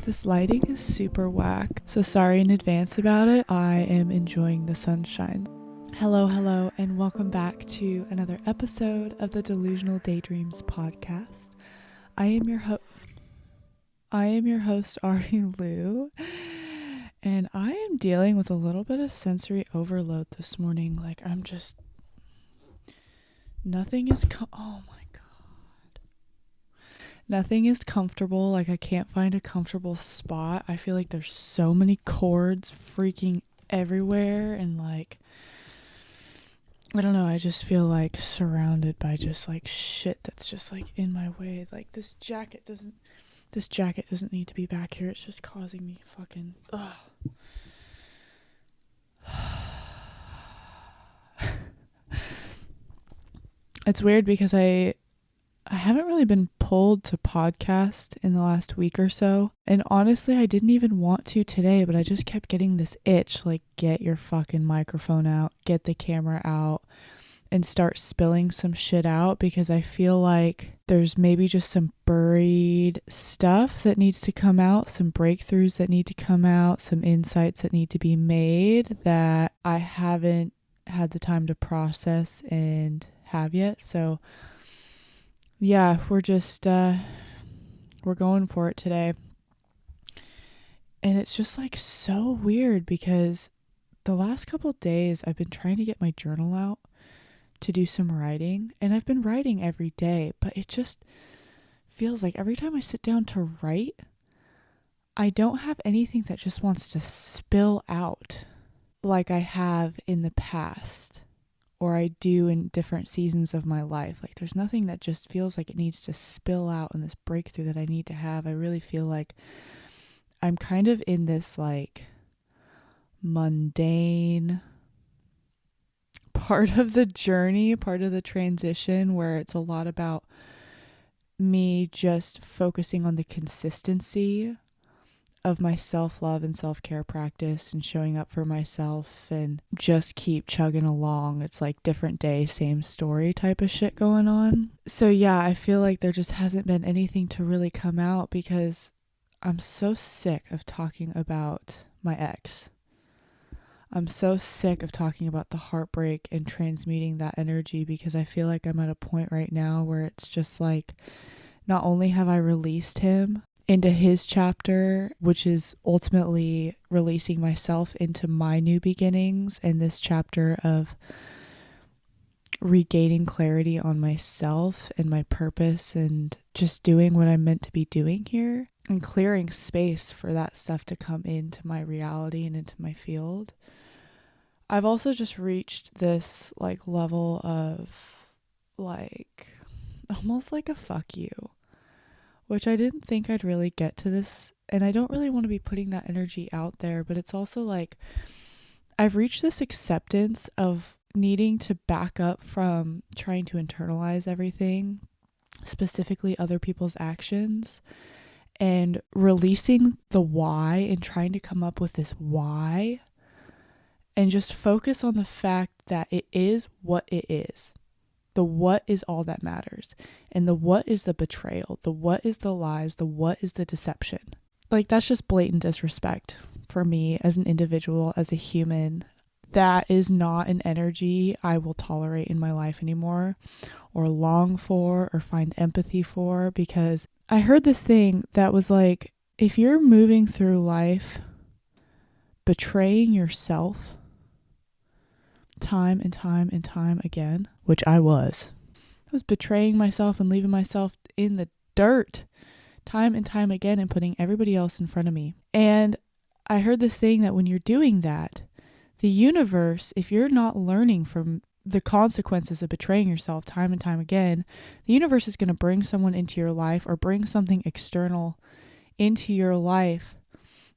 This lighting is super whack, so sorry in advance about it. I am enjoying the sunshine. Hello, and welcome back to another episode of the Delusional Daydreams podcast. I am your host, Ari Lou, and I am dealing with a little bit of sensory overload this morning. Nothing is comfortable. Like, I can't find a comfortable spot. I feel like there's so many cords freaking everywhere, and I don't know, I just feel like surrounded by just like shit that's just like in my way. Like, this jacket doesn't need to be back here. It's just causing me fucking It's weird because I haven't really been pulled to podcast in the last week or so. And honestly, I didn't even want to today, but I just kept getting this itch, like, get your fucking microphone out, get the camera out, and start spilling some shit out, because I feel like there's maybe just some buried stuff that needs to come out, some breakthroughs that need to come out, some insights that need to be made that I haven't had the time to process and have yet. So yeah, we're going for it today. And it's just like so weird because the last couple of days I've been trying to get my journal out to do some writing, and I've been writing every day, but it just feels like every time I sit down to write, I don't have anything that just wants to spill out like I have in the past, or I do in different seasons of my life. Like, there's nothing that just feels like it needs to spill out in this breakthrough that I need to have. I really feel like I'm kind of in this like mundane part of the journey, part of the transition, where it's a lot about me just focusing on the consistency of my self-love and self-care practice and showing up for myself and just keep chugging along. It's like different day, same story type of shit going on. So yeah, I feel like there just hasn't been anything to really come out because I'm so sick of talking about my ex. I'm so sick of talking about the heartbreak and transmuting that energy, because I feel like I'm at a point right now where it's just like, not only have I released him into his chapter, which is ultimately releasing myself into my new beginnings, and this chapter of regaining clarity on myself and my purpose and just doing what I'm meant to be doing here and clearing space for that stuff to come into my reality and into my field. I've also just reached this like level of like almost like a fuck you, which I didn't think I'd really get to this, and I don't really want to be putting that energy out there, but it's also like I've reached this acceptance of needing to back up from trying to internalize everything, specifically other people's actions, and releasing the why and trying to come up with this why, and just focus on the fact that it is what it is. The what is all that matters. And the what is the betrayal. The what is the lies. The what is the deception. Like, that's just blatant disrespect for me as an individual, as a human. That is not an energy I will tolerate in my life anymore, or long for, or find empathy for, because I heard this thing that was like, if you're moving through life betraying yourself time and time and time again, which I was betraying myself and leaving myself in the dirt time and time again and putting everybody else in front of me. And I heard this thing that when you're doing that, the universe, if you're not learning from the consequences of betraying yourself time and time again, the universe is going to bring someone into your life or bring something external into your life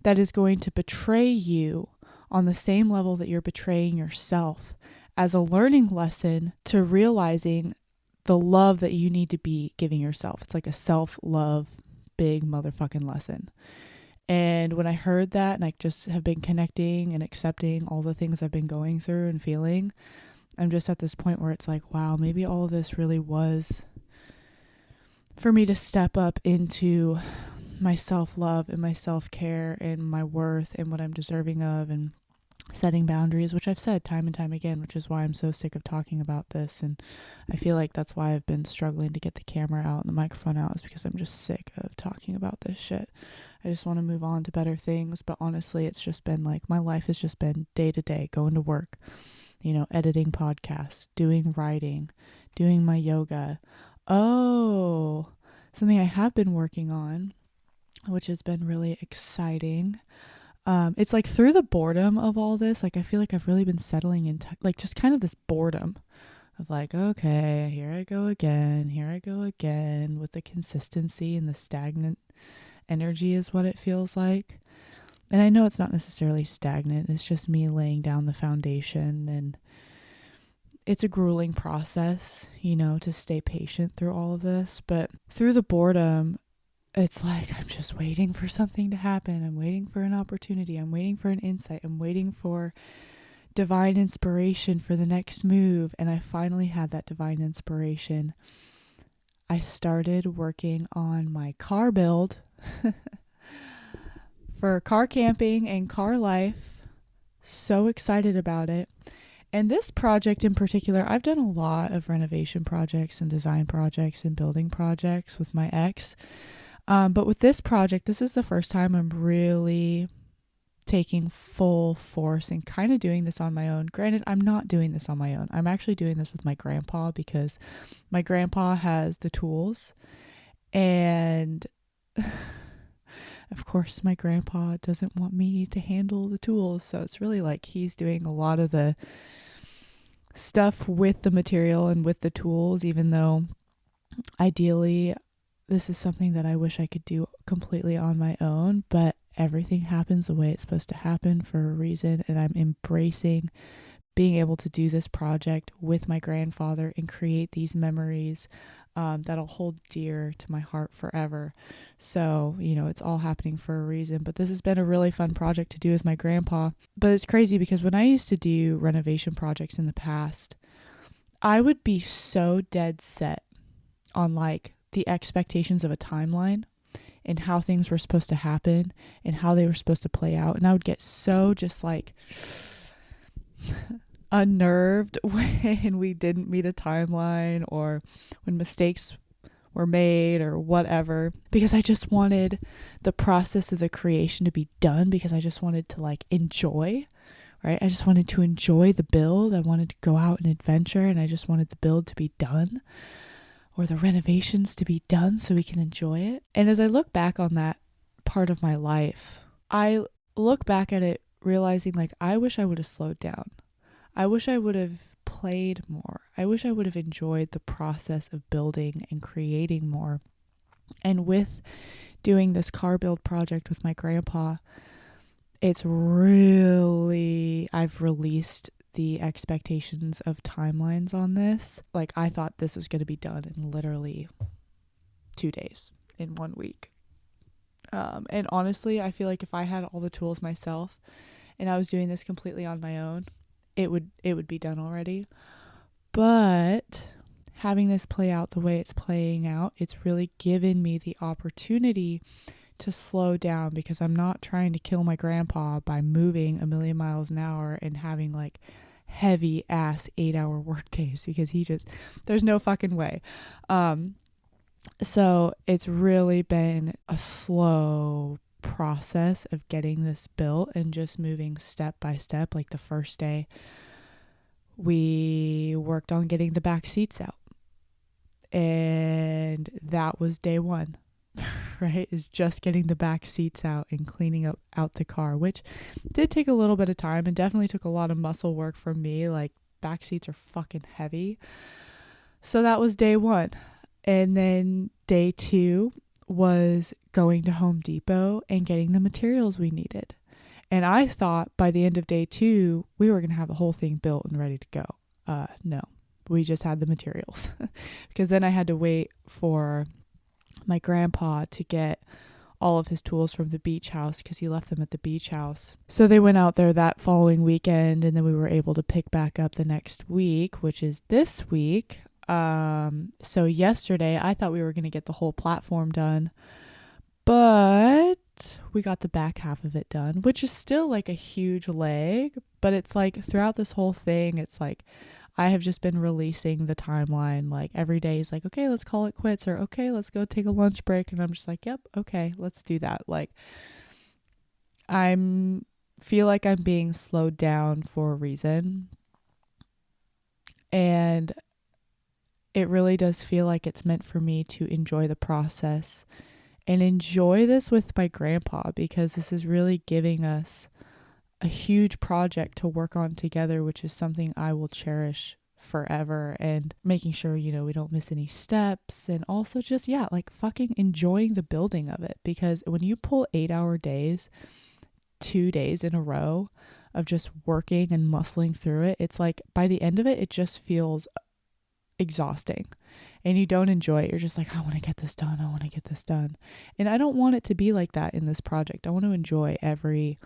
that is going to betray you on the same level that you're betraying yourself, as a learning lesson to realizing the love that you need to be giving yourself. It's like a self-love big motherfucking lesson. And when I heard that, and I just have been connecting and accepting all the things I've been going through and feeling, I'm just at this point where it's like, wow, maybe all of this really was for me to step up into my self-love and my self-care and my worth and what I'm deserving of, and setting boundaries, which I've said time and time again, which is why I'm so sick of talking about this. And I feel like that's why I've been struggling to get the camera out and the microphone out, is because I'm just sick of talking about this shit. I just want to move on to better things. But honestly, it's just been like, my life has just been day to day, going to work, editing podcasts, doing writing, doing my yoga. Oh, something I have been working on, which has been really exciting. It's like through the boredom of all this, like I feel like I've really been settling into like just kind of this boredom of like, okay, here I go again with the consistency, and the stagnant energy is what it feels like. And I know it's not necessarily stagnant. It's just me laying down the foundation, and it's a grueling process, to stay patient through all of this. But through the boredom, it's like I'm just waiting for something to happen. I'm waiting for an opportunity. I'm waiting for an insight. I'm waiting for divine inspiration for the next move. And I finally had that divine inspiration. I started working on my car build for car camping and car life. So excited about it. And this project in particular, I've done a lot of renovation projects and design projects and building projects with my ex. But with this project, this is the first time I'm really taking full force and kind of doing this on my own. Granted, I'm not doing this on my own. I'm actually doing this with my grandpa, because my grandpa has the tools. And of course, my grandpa doesn't want me to handle the tools. So it's really like he's doing a lot of the stuff with the material and with the tools, even though ideally this is something that I wish I could do completely on my own, but everything happens the way it's supposed to happen for a reason. And I'm embracing being able to do this project with my grandfather and create these memories that'll hold dear to my heart forever. So, it's all happening for a reason. But this has been a really fun project to do with my grandpa. But it's crazy because when I used to do renovation projects in the past, I would be so dead set on like the expectations of a timeline and how things were supposed to happen and how they were supposed to play out. And I would get so just like unnerved when we didn't meet a timeline, or when mistakes were made or whatever, because I just wanted the process of the creation to be done, because I just wanted to like enjoy, right? I just wanted to enjoy the build. I wanted to go out and adventure, and I just wanted the build to be done, or the renovations to be done, so we can enjoy it. And as I look back on that part of my life, I look back at it realizing like, I wish I would have slowed down. I wish I would have played more. I wish I would have enjoyed the process of building and creating more. And with doing this car build project with my grandpa, it's really, I've released the expectations of timelines on this. Like, I thought this was going to be done in literally 2 days, in 1 week. And honestly, I feel like if I had all the tools myself and I was doing this completely on my own, it would be done already. But having this play out the way it's playing out, it's really given me the opportunity to slow down, because I'm not trying to kill my grandpa by moving a million miles an hour and having like heavy ass 8-hour work days, because there's no fucking way. So it's really been a slow process of getting this built and just moving step by step. Like the first day we worked on getting the back seats out, and that was day one. Right, is just getting the back seats out and cleaning out the car, which did take a little bit of time and definitely took a lot of muscle work from me. Like, back seats are fucking heavy. So that was day one. And then day two was going to Home Depot and getting the materials we needed. And I thought by the end of day two, we were going to have the whole thing built and ready to go. No, we just had the materials because then I had to wait for my grandpa to get all of his tools from the beach house, because he left them at the beach house. So they went out there that following weekend, and then we were able to pick back up the next week, which is this week. So yesterday I thought we were going to get the whole platform done, But we got the back half of it done, which is still like a huge leg. But it's like throughout this whole thing, it's like I have just been releasing the timeline. Like every day is like, okay, let's call it quits, or okay, let's go take a lunch break. And I'm just like, yep, okay, let's do that. Like feel like I'm being slowed down for a reason. And it really does feel like it's meant for me to enjoy the process and enjoy this with my grandpa, because this is really giving us a huge project to work on together, which is something I will cherish forever, and making sure, we don't miss any steps, and also just, like fucking enjoying the building of it. Because when you pull 8-hour days, 2 days in a row of just working and muscling through it, it's like by the end of it, it just feels exhausting and you don't enjoy it. You're just like, I want to get this done. I want to get this done. And I don't want it to be like that in this project. I want to enjoy every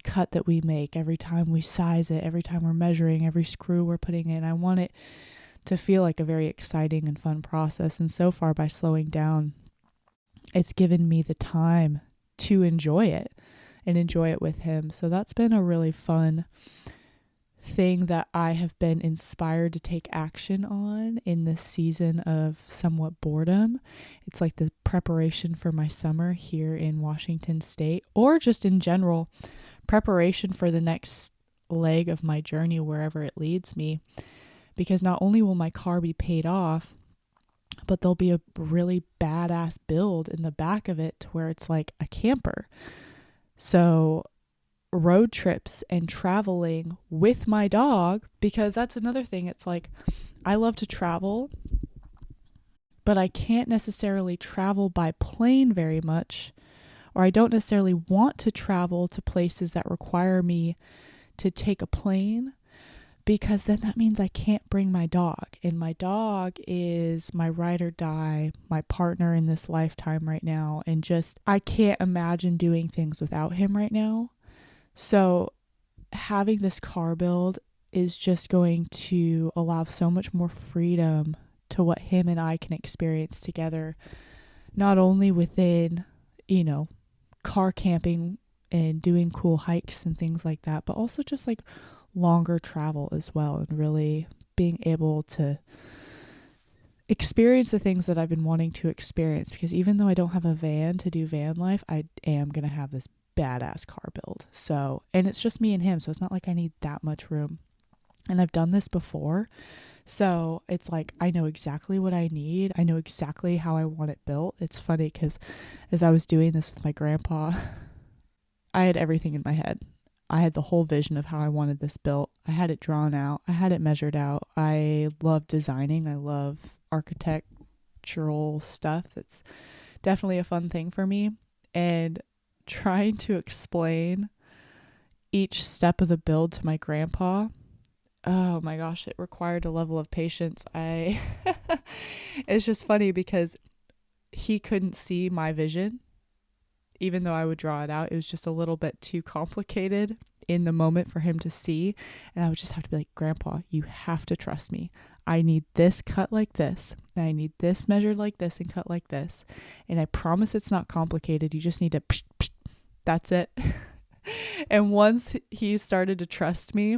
cut that we make, every time we size it, every time we're measuring, every screw we're putting in. I want it to feel like a very exciting and fun process. And so far, by slowing down, it's given me the time to enjoy it and enjoy it with him. So that's been a really fun thing that I have been inspired to take action on in this season of somewhat boredom. It's like the preparation for my summer here in Washington State, or just in general, preparation for the next leg of my journey, wherever it leads me. Because not only will my car be paid off, but there'll be a really badass build in the back of it to where it's like a camper. So road trips and traveling with my dog, because that's another thing. It's like, I love to travel, but I can't necessarily travel by plane very much, or I don't necessarily want to travel to places that require me to take a plane, because then that means I can't bring my dog. And my dog is my ride or die, my partner in this lifetime right now. And just, I can't imagine doing things without him right now. So having this car build is just going to allow so much more freedom to what him and I can experience together, not only within, car camping and doing cool hikes and things like that, but also just like longer travel as well, and really being able to experience the things that I've been wanting to experience. Because even though I don't have a van to do van life, I am going to have this badass car build. So, and it's just me and him, so it's not like I need that much room. And I've done this before, so it's like I know exactly what I need. I know exactly how I want it built. It's funny because as I was doing this with my grandpa, I had everything in my head. I had the whole vision of how I wanted this built. I had it drawn out. I had it measured out. I love designing. I love architectural stuff. That's definitely a fun thing for me. And trying to explain each step of the build to my grandpa, oh my gosh, it required a level of patience. It's just funny because he couldn't see my vision. Even though I would draw it out, it was just a little bit too complicated in the moment for him to see. And I would just have to be like, Grandpa, you have to trust me. I need this cut like this. And I need this measured like this and cut like this. And I promise it's not complicated. You just need to, psh, psh, that's it. And once he started to trust me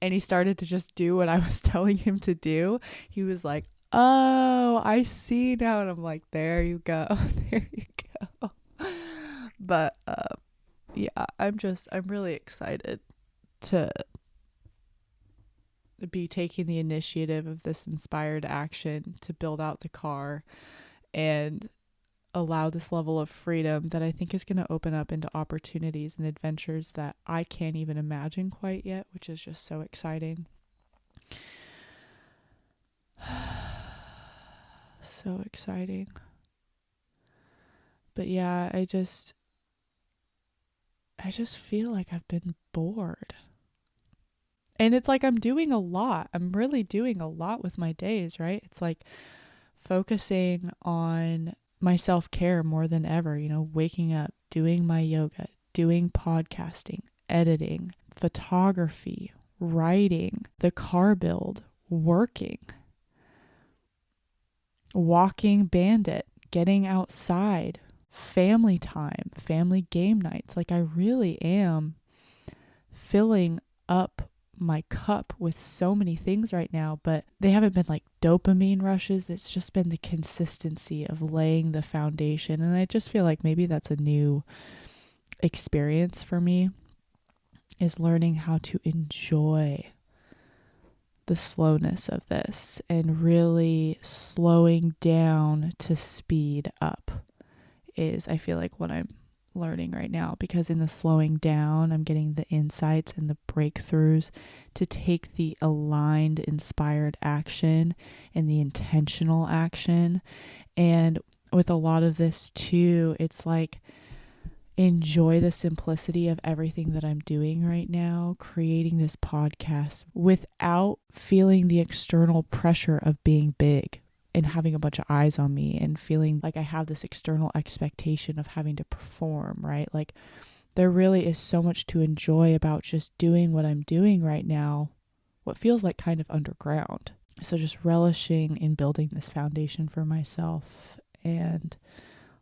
and he started to just do what I was telling him to do, he was like, oh, I see now. And I'm like, there you go. There you go. But I'm really excited to be taking the initiative of this inspired action to build out the car and allow this level of freedom that I think is going to open up into opportunities and adventures that I can't even imagine quite yet, which is just so exciting. So exciting. But yeah, I just feel like I've been bored. And it's like I'm doing a lot. I'm really doing a lot with my days, right? It's like focusing on my self-care more than ever, waking up, doing my yoga, doing podcasting, editing, photography, writing, the car build, working, walking bandit, getting outside, family time, family game nights. Like I really am filling up my cup with so many things right now, but they haven't been like dopamine rushes. It's just been the consistency of laying the foundation. And I just feel like maybe that's a new experience for me, is learning how to enjoy the slowness of this and really slowing down to speed up is, I feel like, what I'm learning right now, because in the slowing down, I'm getting the insights and the breakthroughs to take the aligned, inspired action and the intentional action. And with a lot of this too, it's like, enjoy the simplicity of everything that I'm doing right now, creating this podcast without feeling the external pressure of being big and having a bunch of eyes on me and feeling like I have this external expectation of having to perform, right? Like there really is so much to enjoy about just doing what I'm doing right now, what feels like kind of underground. So just relishing in building this foundation for myself and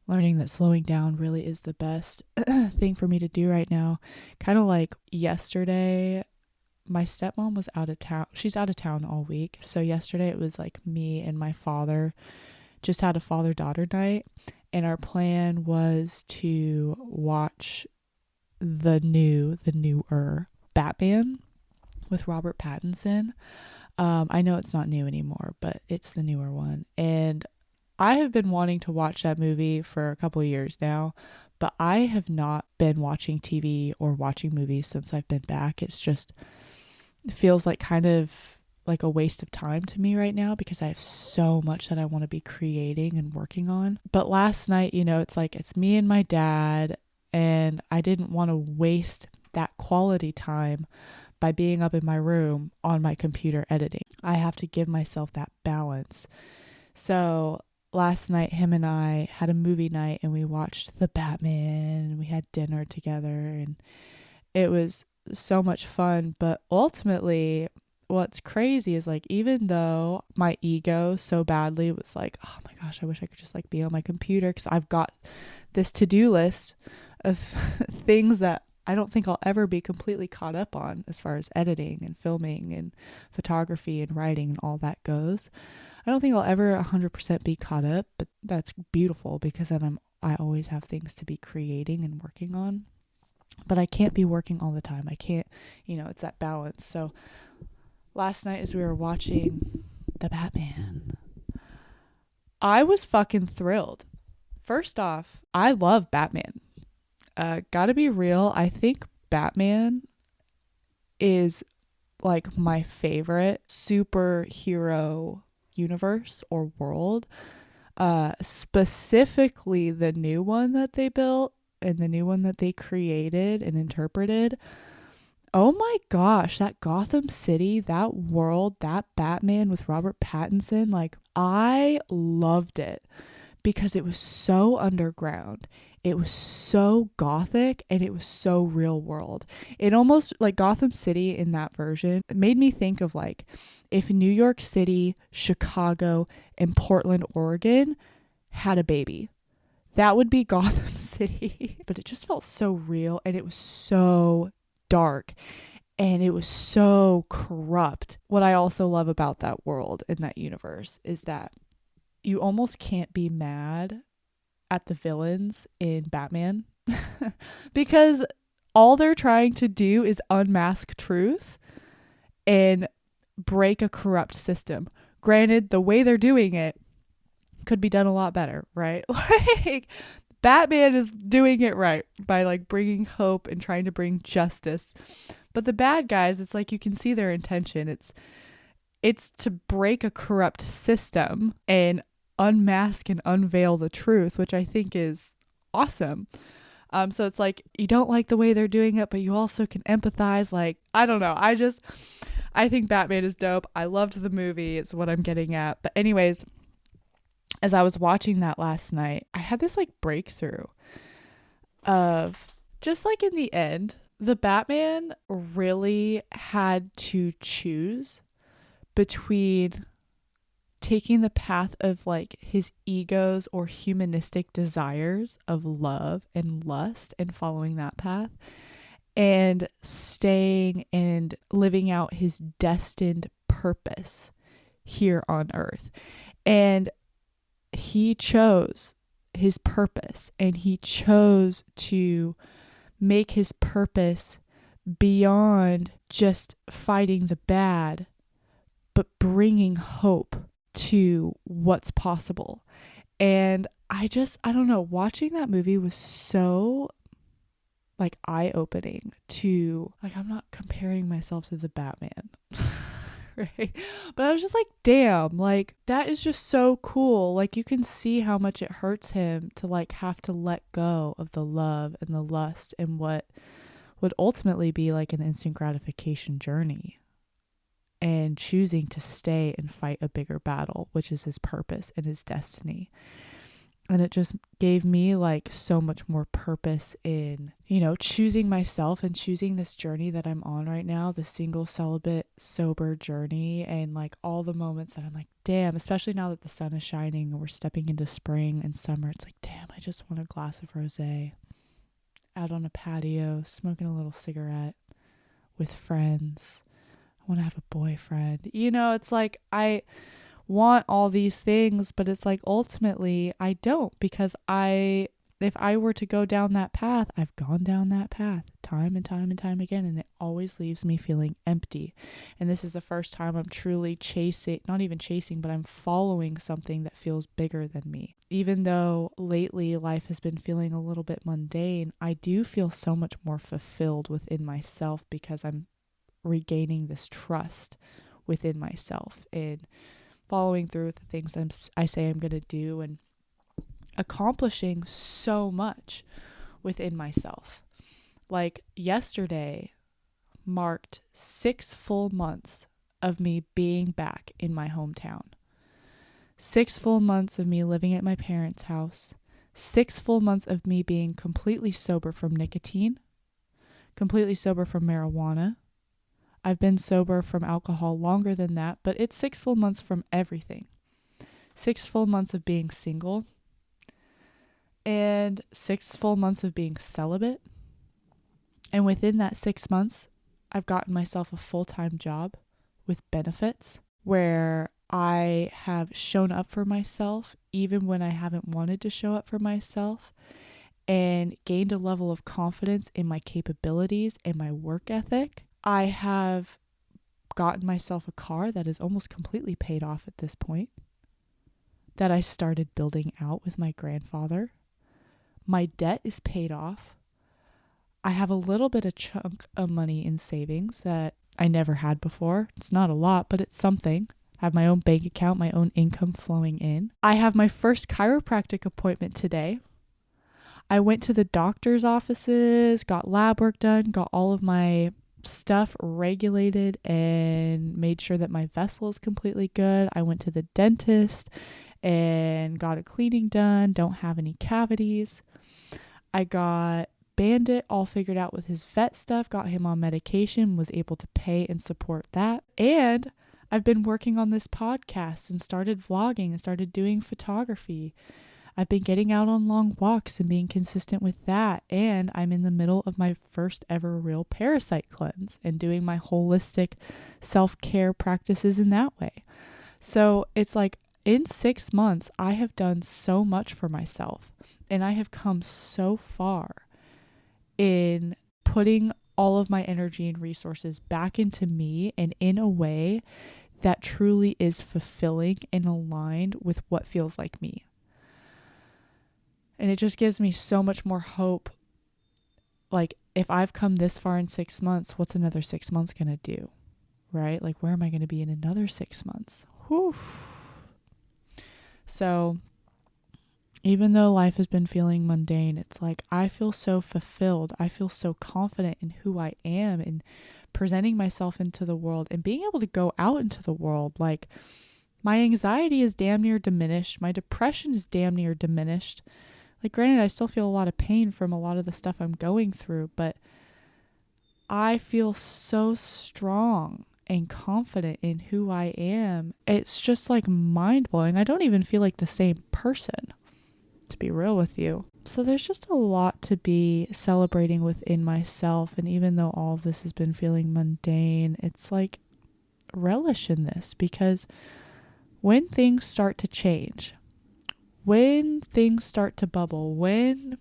learning that slowing down really is the best thing for me to do right now. Kind of like yesterday, my stepmom was out of town. She's out of town all week. So yesterday it was like me and my father just had a father-daughter night. And our plan was to watch the newer Batman with Robert Pattinson. I know it's not new anymore, but it's the newer one. And I have been wanting to watch that movie for a couple of years now, but I have not been watching TV or watching movies since I've been back. It feels like kind of like a waste of time to me right now because I have so much that I want to be creating and working on. But last night, it's like it's me and my dad, and I didn't want to waste that quality time by being up in my room on my computer editing. I have to give myself that balance. So last night, him and I had a movie night and we watched the Batman and we had dinner together, and it was so much fun. But ultimately, what's crazy is like, even though my ego so badly was like, oh my gosh, I wish I could just like be on my computer, because I've got this to-do list of things that I don't think I'll ever be completely caught up on as far as editing and filming and photography and writing and all that goes. I don't think I'll ever 100% be caught up, but that's beautiful because then I always have things to be creating and working on. But I can't be working all the time. I can't, it's that balance. So last night as we were watching the Batman, I was fucking thrilled. First off, I love Batman. Gotta be real, I think Batman is like my favorite superhero universe or world. Specifically the new one that they built and the new one that they created and interpreted. Oh my gosh, that Gotham City, that world, that Batman with Robert Pattinson, like I loved it because it was so underground. It was so gothic and it was so real world. It almost like Gotham City in that version, it made me think of like if New York City, Chicago, and Portland, Oregon had a baby. That would be Gotham City. But it just felt so real, and it was so dark, and it was so corrupt. What I also love about that world and that universe is that you almost can't be mad at the villains in Batman because all they're trying to do is unmask truth and break a corrupt system. Granted, the way they're doing it could be done a lot better, right? Like Batman is doing it right by like bringing hope and trying to bring justice. But the bad guys, it's like you can see their intention. It's to break a corrupt system and unmask and unveil the truth, which I think is awesome. So it's like you don't like the way they're doing it, but you also can empathize. Like, I don't know. I think Batman is dope. I loved the movie. It's what I'm getting at. But anyways, as I was watching that last night, I had this like breakthrough of just like in the end, the Batman really had to choose between taking the path of like his egos or humanistic desires of love and lust and following that path, and staying and living out his destined purpose here on earth. And he chose his purpose, and he chose to make his purpose beyond just fighting the bad, but bringing hope to what's possible. And I don't know, watching that movie was so like eye-opening to, like, I'm not comparing myself to the Batman, right? But I was just like, damn, like, that is just so cool. Like, you can see how much it hurts him to like have to let go of the love and the lust and what would ultimately be like an instant gratification journey, and choosing to stay and fight a bigger battle, which is his purpose and his destiny. And it just gave me like so much more purpose in, you know, choosing myself and choosing this journey that I'm on right now, the single, celibate, sober journey. And like all the moments that I'm like, damn, especially now that the sun is shining and we're stepping into spring and summer, it's like, damn, I just want a glass of rosé out on a patio, smoking a little cigarette with friends. I want to have a boyfriend. You know, it's like I want all these things, but it's like ultimately I don't, because if I were to go down that path, I've gone down that path time and time and time again, and it always leaves me feeling empty. And this is the first time I'm truly not even chasing, but I'm following something that feels bigger than me. Even though lately life has been feeling a little bit mundane, I do feel so much more fulfilled within myself, because I'm regaining this trust within myself and following through with the things I say I'm going to do, and accomplishing so much within myself. Like yesterday marked 6 full months of me being back in my hometown. 6 full months of me living at my parents' house. 6 full months of me being completely sober from nicotine, completely sober from marijuana. I've been sober from alcohol longer than that, but it's 6 full months from everything. 6 full months of being single, and 6 full months of being celibate. And within that 6 months, I've gotten myself a full-time job with benefits, where I have shown up for myself even when I haven't wanted to show up for myself, and gained a level of confidence in my capabilities and my work ethic. I have gotten myself a car that is almost completely paid off at this point, that I started building out with my grandfather. My debt is paid off. I have a little bit of chunk of money in savings that I never had before. It's not a lot, but it's something. I have my own bank account, my own income flowing in. I have my first chiropractic appointment today. I went to the doctor's offices, got lab work done, got all of my stuff regulated, and made sure that my vessel is completely good. I went to the dentist and got a cleaning done. Don't have any cavities. I got Bandit all figured out with his vet stuff, got him on medication, was able to pay and support that. And I've been working on this podcast and started vlogging and started doing photography. I've been getting out on long walks and being consistent with that. And I'm in the middle of my first ever real parasite cleanse and doing my holistic self-care practices in that way. So it's like in 6 months, I have done so much for myself, and I have come so far in putting all of my energy and resources back into me, and in a way that truly is fulfilling and aligned with what feels like me. And it just gives me so much more hope. Like, if I've come this far in 6 months, what's another 6 months going to do? Right? Like, where am I going to be in another 6 months? Whew. So, even though life has been feeling mundane, it's like I feel so fulfilled. I feel so confident in who I am and presenting myself into the world and being able to go out into the world. Like, my anxiety is damn near diminished. My depression is damn near diminished. Like, granted, I still feel a lot of pain from a lot of the stuff I'm going through, but I feel so strong and confident in who I am. It's just like mind blowing. I don't even feel like the same person, to be real with you. So there's just a lot to be celebrating within myself. And even though all of this has been feeling mundane, it's like relish in this, because when things start to change, when things start to bubble, when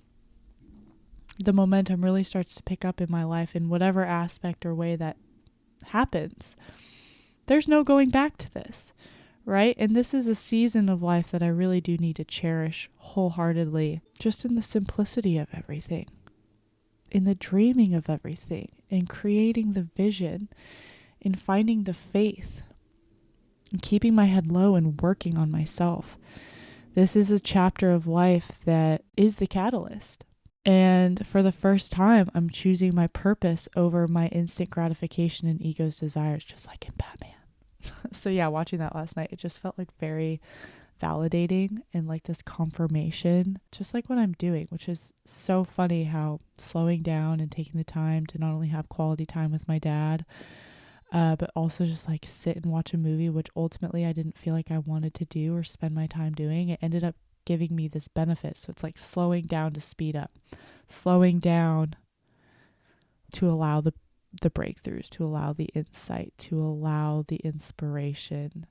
the momentum really starts to pick up in my life in whatever aspect or way that happens, there's no going back to this, right? And this is a season of life that I really do need to cherish wholeheartedly, just in the simplicity of everything, in the dreaming of everything, in creating the vision, in finding the faith, and keeping my head low and working on myself. This is a chapter of life that is the catalyst. And for the first time, I'm choosing my purpose over my instant gratification and ego's desires, just like in Batman. So yeah, watching that last night, it just felt like very validating and like this confirmation, just like what I'm doing, which is so funny how slowing down and taking the time to not only have quality time with my dad, but also just like sit and watch a movie, which ultimately I didn't feel like I wanted to do or spend my time doing. It ended up giving me this benefit. So it's like slowing down to speed up, slowing down to allow the breakthroughs, to allow the insight, to allow the inspiration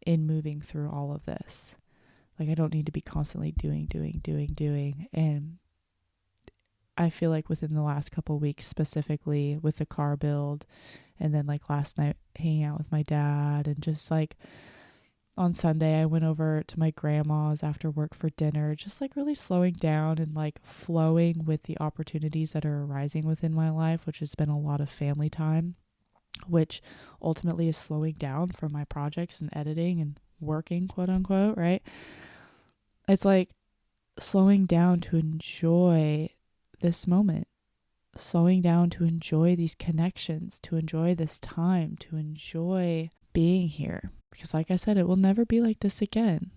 in moving through all of this. Like I don't need to be constantly doing. And I feel like within the last couple of weeks, specifically with the car build, and then like last night hanging out with my dad, and just like on Sunday I went over to my grandma's after work for dinner, just like really slowing down and like flowing with the opportunities that are arising within my life, which has been a lot of family time, which ultimately is slowing down from my projects and editing and working, quote unquote, right? It's like slowing down to enjoy this moment, slowing down to enjoy these connections, to enjoy this time, to enjoy being here. Because like I said, it will never be like this again.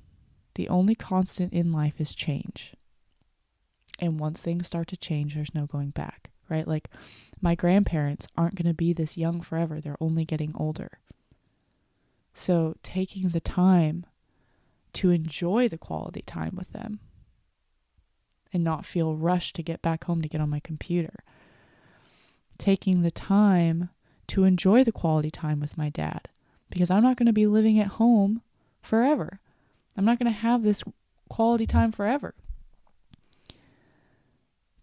The only constant in life is change. And once things start to change, there's no going back, right? Like my grandparents aren't going to be this young forever. They're only getting older. So taking the time to enjoy the quality time with them and not feel rushed to get back home to get on my computer. Taking the time to enjoy the quality time with my dad, because I'm not going to be living at home forever. I'm not going to have this quality time forever.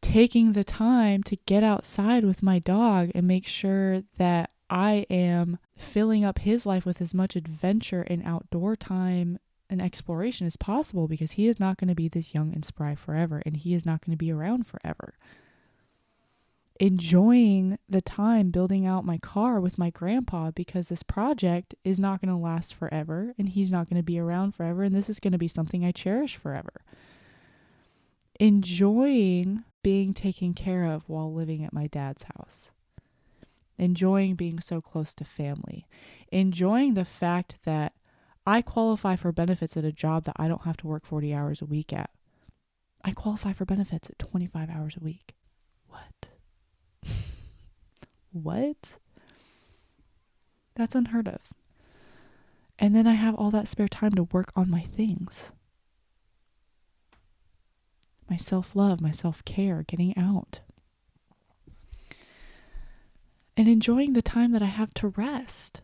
Taking the time to get outside with my dog and make sure that I am filling up his life with as much adventure and outdoor time and exploration as possible, because he is not going to be this young and spry forever, and he is not going to be around forever. Enjoying the time building out my car with my grandpa, because this project is not going to last forever and he's not going to be around forever, and this is going to be something I cherish forever. Enjoying being taken care of while living at my dad's house. Enjoying being so close to family. Enjoying the fact that I qualify for benefits at a job that I don't have to work 40 hours a week at. I qualify for benefits at 25 hours a week. What? What? That's unheard of. And then I have all that spare time to work on my things. My self-love, my self-care, getting out. And enjoying the time that I have to rest.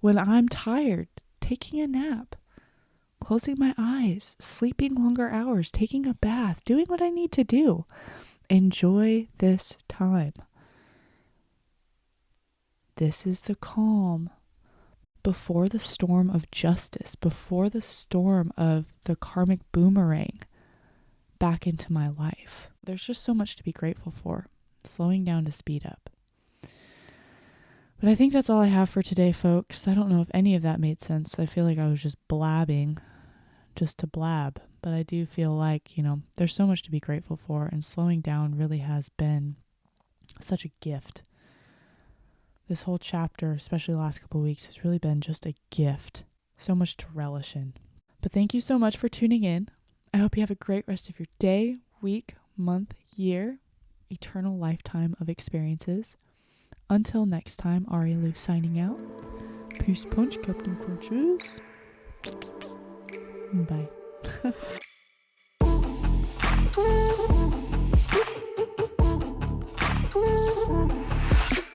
When I'm tired, taking a nap, closing my eyes, sleeping longer hours, taking a bath, doing what I need to do. Enjoy this time. This is the calm before the storm of justice, before the storm of the karmic boomerang back into my life. There's just so much to be grateful for. Slowing down to speed up. But I think that's all I have for today, folks. I don't know if any of that made sense. I feel like I was just blabbing just to blab. But I do feel like, there's so much to be grateful for. And slowing down really has been such a gift. This whole chapter, especially the last couple of weeks, has really been just a gift. So much to relish in. But thank you so much for tuning in. I hope you have a great rest of your day, week, month, year, eternal lifetime of experiences. Until next time, Ari Lou signing out. Peace punch, Captain Crunches. Bye.